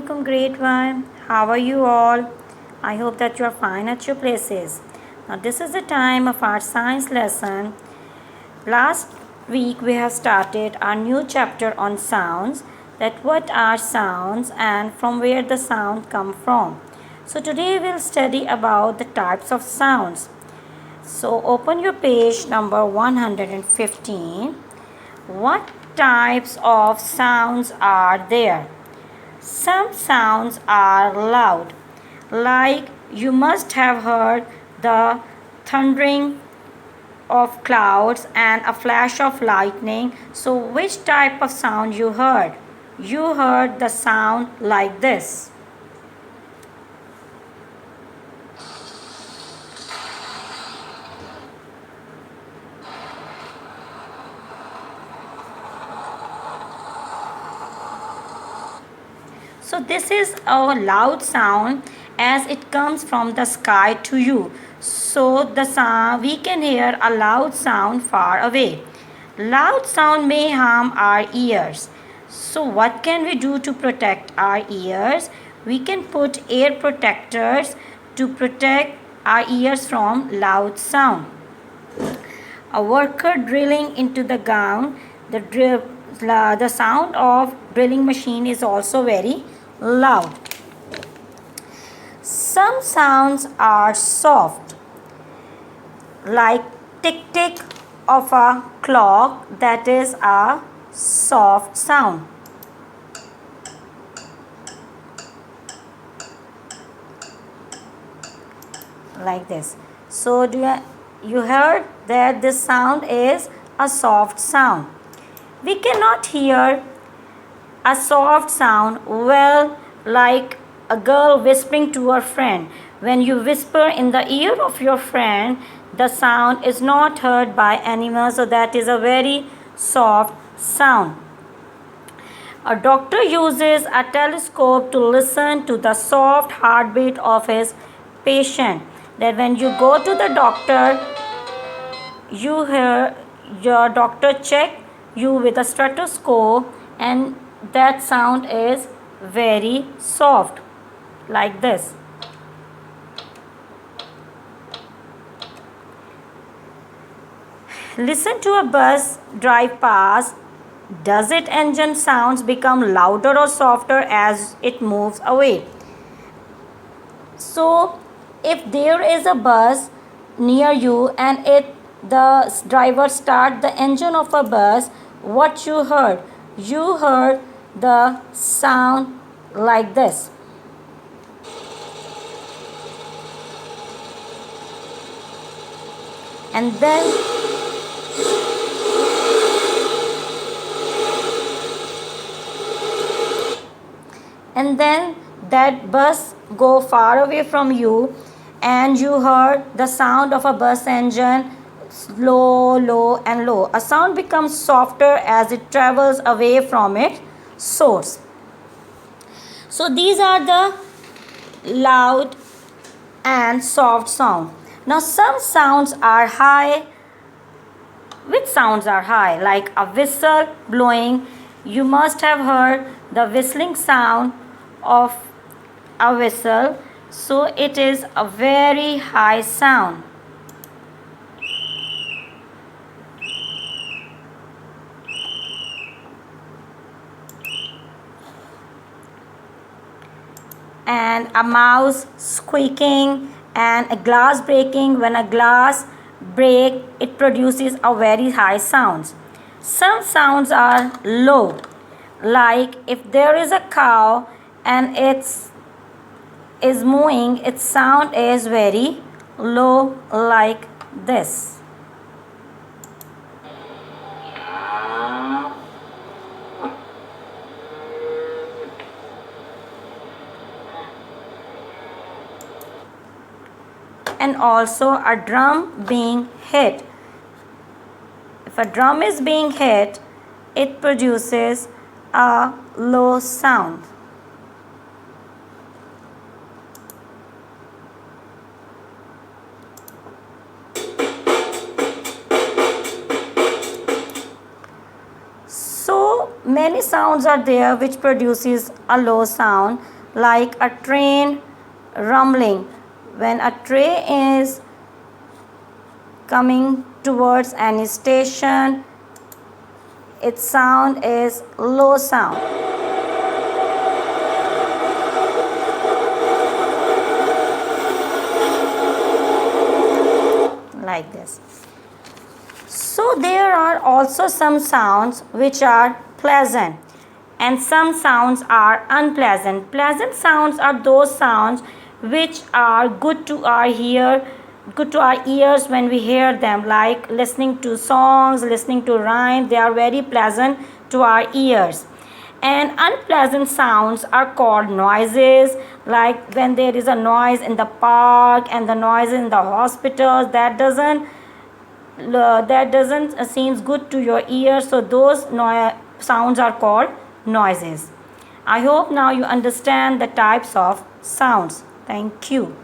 Assalamualaikum grade 1. How are you all? I hope that you are fine at your places. Now this is the time of our science lesson. Last week we have started our new chapter on sounds, that what are sounds and from where the sound come from. So today we'll study about the types of sounds. So open your page number 115. What types of sounds are there? Some sounds are loud, like you must have heard the thundering of clouds and a flash of lightning. So, which type of sound you heard? You heard the sound like this. So this is a loud sound as it comes from the sky to you. So the sound, we can hear a loud sound far away. Loud sound may harm our ears. So what can we do to protect our ears? We can put ear protectors to protect our ears from loud sound. A worker drilling into the ground, the sound of drilling machine is also very loud. Some sounds are soft, like tick tick of a clock, that is a soft sound. Like this. So you heard that this sound is a soft sound. We cannot hear a soft sound well, like a girl whispering to her friend. When you whisper in the ear of your friend, the sound is not heard by anyone, so that is a very soft sound. A doctor uses a telescope to listen to the soft heartbeat of his patient. That when you go to the doctor, you hear your doctor check you with a stethoscope, and that sound is very soft, like this. Listen to a bus drive past. Does its engine sounds become louder or softer as it moves away? So if there is a bus near you and the driver start the engine of a bus, what you heard? You heard the sound like this. And then that bus go far away from you, and you heard the sound of a bus engine, slow, low and low. A sound becomes softer as it travels away from its source. So these are the loud and soft sound. Now some sounds are high. Which sounds are high? Like a whistle blowing. You must have heard the whistling sound of a whistle. So it is a very high sound. And a mouse squeaking and a glass breaking. When a glass break, it produces a very high sound. Some sounds are low, like if there is a cow and it is mooing, its sound is very low, like this. And also a drum being hit. If a drum is being hit, it produces a low sound. many many sounds are there which produces a low sound, like a train rumbling. When a train is coming towards any station, its sound is low sound. Like this. So there are also some sounds which are pleasant and some sounds are unpleasant. Pleasant sounds are those sounds which are good to our ears when we hear them, like listening to songs, listening to rhymes. They are very pleasant to our ears. And unpleasant sounds are called noises, like when there is a noise in the park and the noise in the hospitals that doesn't seems good to your ears. So those sounds are called noises. I hope now you understand the types of sounds. Thank you.